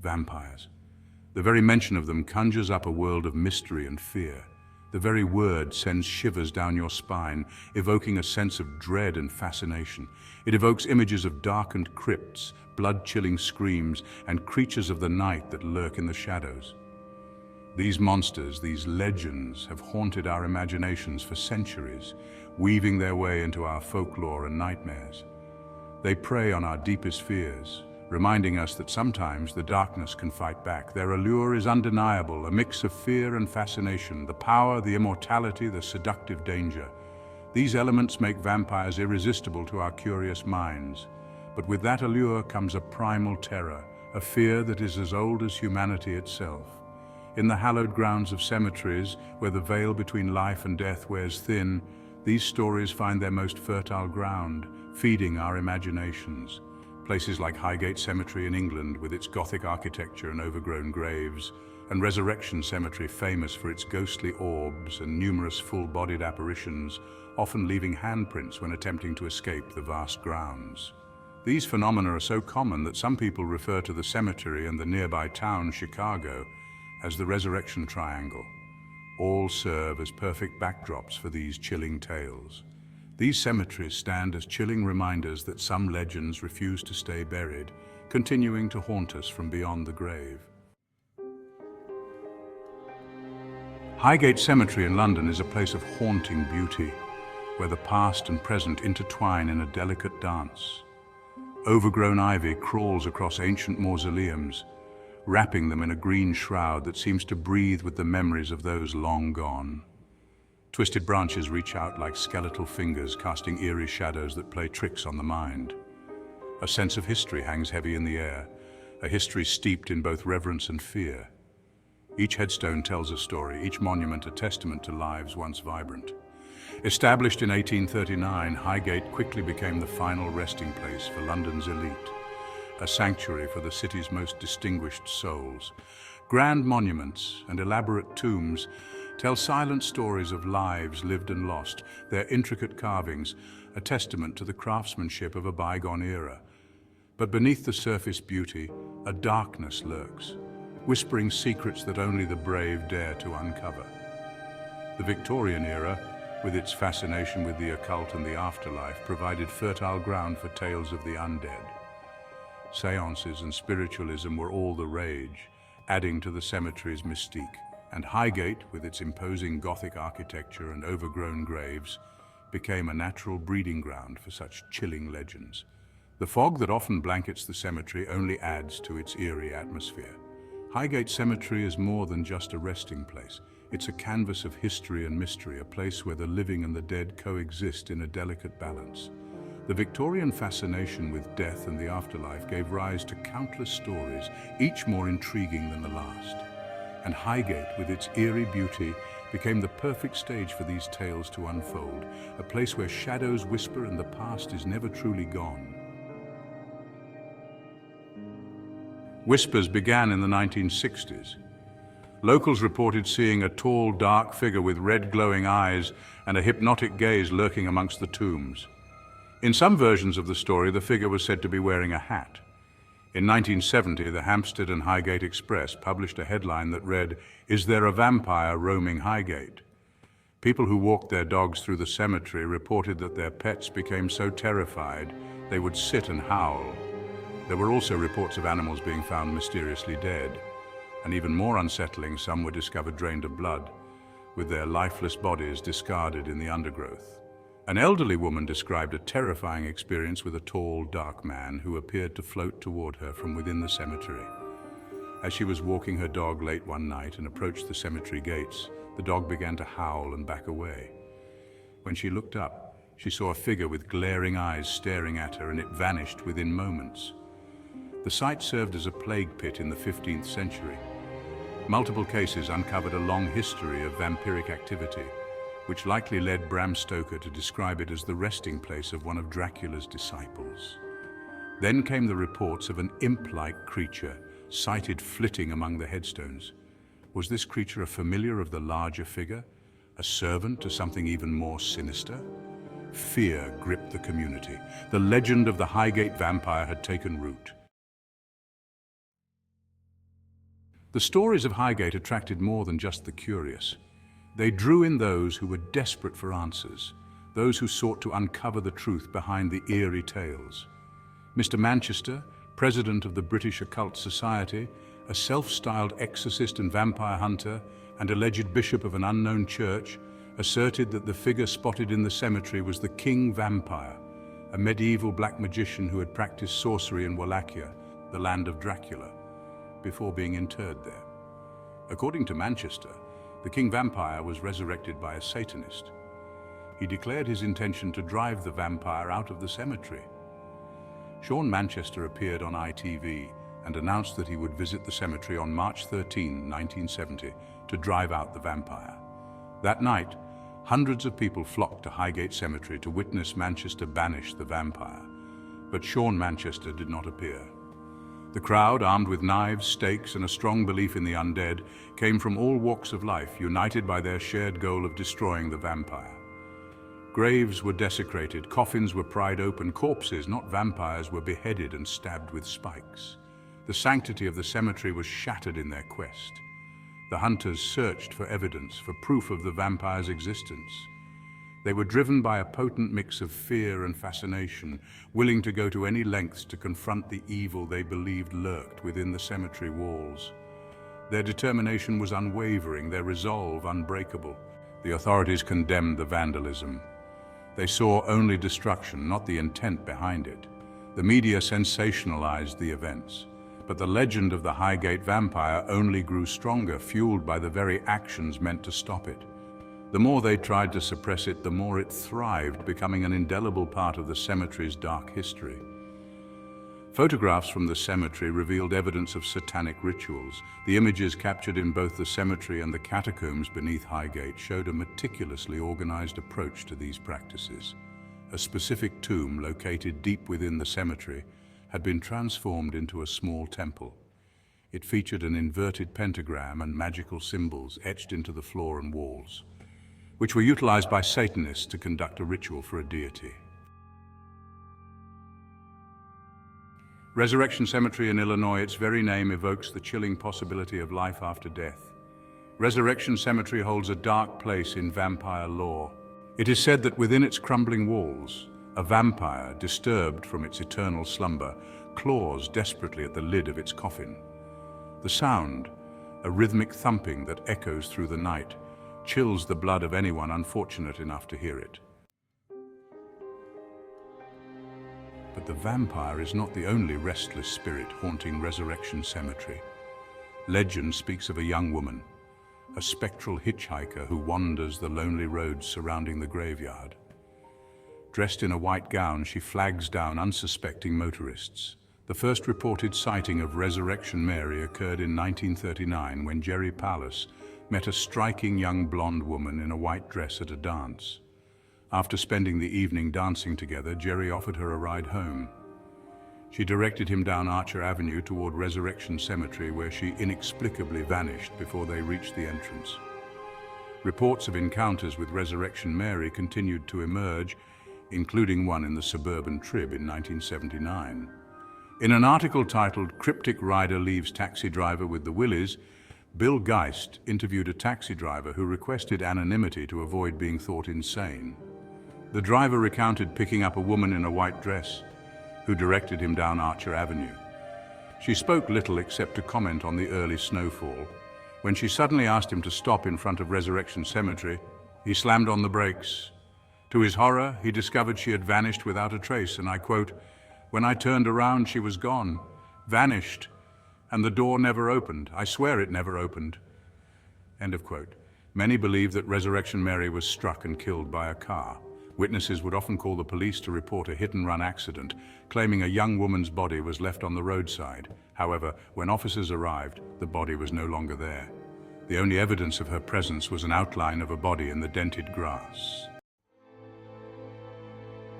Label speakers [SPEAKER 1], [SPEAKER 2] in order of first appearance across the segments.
[SPEAKER 1] vampires. The very mention of them conjures up a world of mystery and fear. The very word sends shivers down your spine, evoking a sense of dread and fascination. It evokes images of darkened crypts, blood-chilling screams, and creatures of the night that lurk in the shadows. These monsters, these legends, have haunted our imaginations for centuries, weaving their way into our folklore and nightmares. They prey on our deepest fears, reminding us that sometimes the darkness can fight back. Their allure is undeniable, a mix of fear and fascination, the power, the immortality, the seductive danger. These elements make vampires irresistible to our curious minds. But with that allure comes a primal terror, a fear that is as old as humanity itself. In the hallowed grounds of cemeteries, where the veil between life and death wears thin, these stories find their most fertile ground, feeding our imaginations. Places like Highgate Cemetery in England, with its Gothic architecture and overgrown graves, and Resurrection Cemetery, famous for its ghostly orbs and numerous full-bodied apparitions, often leaving handprints when attempting to escape the vast grounds. These phenomena are so common that some people refer to the cemetery and the nearby town, Chicago, as the Resurrection Triangle. All serve as perfect backdrops for these chilling tales. These cemeteries stand as chilling reminders that some legends refuse to stay buried, continuing to haunt us from beyond the grave. Highgate Cemetery in London is a place of haunting beauty, where the past and present intertwine in a delicate dance. Overgrown ivy crawls across ancient mausoleums, wrapping them in a green shroud that seems to breathe with the memories of those long gone. Twisted branches reach out like skeletal fingers, casting eerie shadows that play tricks on the mind. A sense of history hangs heavy in the air, a history steeped in both reverence and fear. Each headstone tells a story, each monument a testament to lives once vibrant. Established in 1839, Highgate quickly became the final resting place for London's elite, a sanctuary for the city's most distinguished souls. Grand monuments and elaborate tombs tell silent stories of lives lived and lost, their intricate carvings a testament to the craftsmanship of a bygone era. But beneath the surface beauty, a darkness lurks, whispering secrets that only the brave dare to uncover. The Victorian era, with its fascination with the occult and the afterlife, provided fertile ground for tales of the undead. Seances and spiritualism were all the rage, adding to the cemetery's mystique. And Highgate, with its imposing Gothic architecture and overgrown graves, became a natural breeding ground for such chilling legends. The fog that often blankets the cemetery only adds to its eerie atmosphere. Highgate Cemetery is more than just a resting place. It's a canvas of history and mystery, a place where the living and the dead coexist in a delicate balance. The Victorian fascination with death and the afterlife gave rise to countless stories, each more intriguing than the last. And Highgate, with its eerie beauty, became the perfect stage for these tales to unfold, a place where shadows whisper and the past is never truly gone. Whispers began in the 1960s. Locals reported seeing a tall, dark figure with red glowing eyes and a hypnotic gaze lurking amongst the tombs. In some versions of the story, the figure was said to be wearing a hat. In 1970, the Hampstead and Highgate Express published a headline that read, "Is there a vampire roaming Highgate?" People who walked their dogs through the cemetery reported that their pets became so terrified they would sit and howl. There were also reports of animals being found mysteriously dead, and even more unsettling, some were discovered drained of blood, with their lifeless bodies discarded in the undergrowth. An elderly woman described a terrifying experience with a tall, dark man who appeared to float toward her from within the cemetery. As she was walking her dog late one night and approached the cemetery gates, the dog began to howl and back away. When she looked up, she saw a figure with glaring eyes staring at her, and it vanished within moments. The site served as a plague pit in the 15th century. Multiple cases uncovered a long history of vampiric activity, which likely led Bram Stoker to describe it as the resting place of one of Dracula's disciples. Then came the reports of an imp-like creature sighted flitting among the headstones. Was this creature a familiar of the larger figure, a servant to something even more sinister? Fear gripped the community. The legend of the Highgate vampire had taken root. The stories of Highgate attracted more than just the curious. They drew in those who were desperate for answers, those who sought to uncover the truth behind the eerie tales. Mr. Manchester, president of the British Occult Society, a self-styled exorcist and vampire hunter, and alleged bishop of an unknown church, asserted that the figure spotted in the cemetery was the King Vampire, a medieval black magician who had practiced sorcery in Wallachia, the land of Dracula, before being interred there. According to Manchester, the King Vampire was resurrected by a Satanist. He declared his intention to drive the vampire out of the cemetery. Sean Manchester appeared on ITV and announced that he would visit the cemetery on March 13, 1970, to drive out the vampire. That night, hundreds of people flocked to Highgate Cemetery to witness Manchester banish the vampire, but Sean Manchester did not appear. The crowd, armed with knives, stakes, and a strong belief in the undead, came from all walks of life, united by their shared goal of destroying the vampire. Graves were desecrated, coffins were pried open, corpses, not vampires, were beheaded and stabbed with spikes. The sanctity of the cemetery was shattered in their quest. The hunters searched for evidence, for proof of the vampire's existence. They were driven by a potent mix of fear and fascination, willing to go to any lengths to confront the evil they believed lurked within the cemetery walls. Their determination was unwavering, their resolve unbreakable. The authorities condemned the vandalism. They saw only destruction, not the intent behind it. The media sensationalized the events. But the legend of the Highgate vampire only grew stronger, fueled by the very actions meant to stop it. The more they tried to suppress it, the more it thrived, becoming an indelible part of the cemetery's dark history. Photographs from the cemetery revealed evidence of satanic rituals. The images captured in both the cemetery and the catacombs beneath Highgate showed a meticulously organized approach to these practices. A specific tomb located deep within the cemetery had been transformed into a small temple. It featured an inverted pentagram and magical symbols etched into the floor and walls, which were utilized by Satanists to conduct a ritual for a deity. Resurrection Cemetery in Illinois, its very name evokes the chilling possibility of life after death. Resurrection Cemetery holds a dark place in vampire lore. It is said that within its crumbling walls, a vampire, disturbed from its eternal slumber, claws desperately at the lid of its coffin. The sound, a rhythmic thumping that echoes through the night, chills the blood of anyone unfortunate enough to hear it. But the vampire is not the only restless spirit haunting Resurrection Cemetery. Legend speaks of a young woman, a spectral hitchhiker who wanders the lonely roads surrounding the graveyard. Dressed in a white gown, she flags down unsuspecting motorists. The first reported sighting of Resurrection Mary occurred in 1939 when Jerry Pallas met a striking young blonde woman in a white dress at a dance. After spending the evening dancing together, Jerry offered her a ride home. She directed him down Archer Avenue toward Resurrection Cemetery, where she inexplicably vanished before they reached the entrance. Reports of encounters with Resurrection Mary continued to emerge, including one in the Suburban Trib in 1979. In an article titled "Cryptic Rider Leaves Taxi Driver with the Willies," Bill Geist interviewed a taxi driver who requested anonymity to avoid being thought insane. The driver recounted picking up a woman in a white dress who directed him down Archer Avenue. She spoke little except to comment on the early snowfall. When she suddenly asked him to stop in front of Resurrection Cemetery, he slammed on the brakes. To his horror, he discovered she had vanished without a trace, and I quote, "When I turned around, she was gone, vanished, and the door never opened. I swear it never opened." End of quote. Many believe that Resurrection Mary was struck and killed by a car. Witnesses would often call the police to report a hit-and-run accident, claiming a young woman's body was left on the roadside. However, when officers arrived, the body was no longer there. The only evidence of her presence was an outline of a body in the dented grass.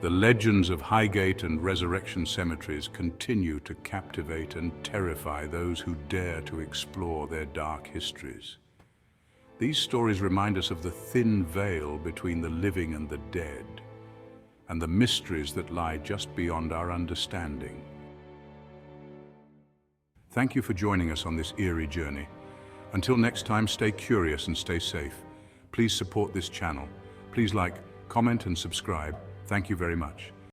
[SPEAKER 1] The legends of Highgate and Resurrection Cemeteries continue to captivate and terrify those who dare to explore their dark histories. These stories remind us of the thin veil between the living and the dead, and the mysteries that lie just beyond our understanding. Thank you for joining us on this eerie journey. Until next time, stay curious and stay safe. Please support this channel. Please like, comment and subscribe. Thank you very much.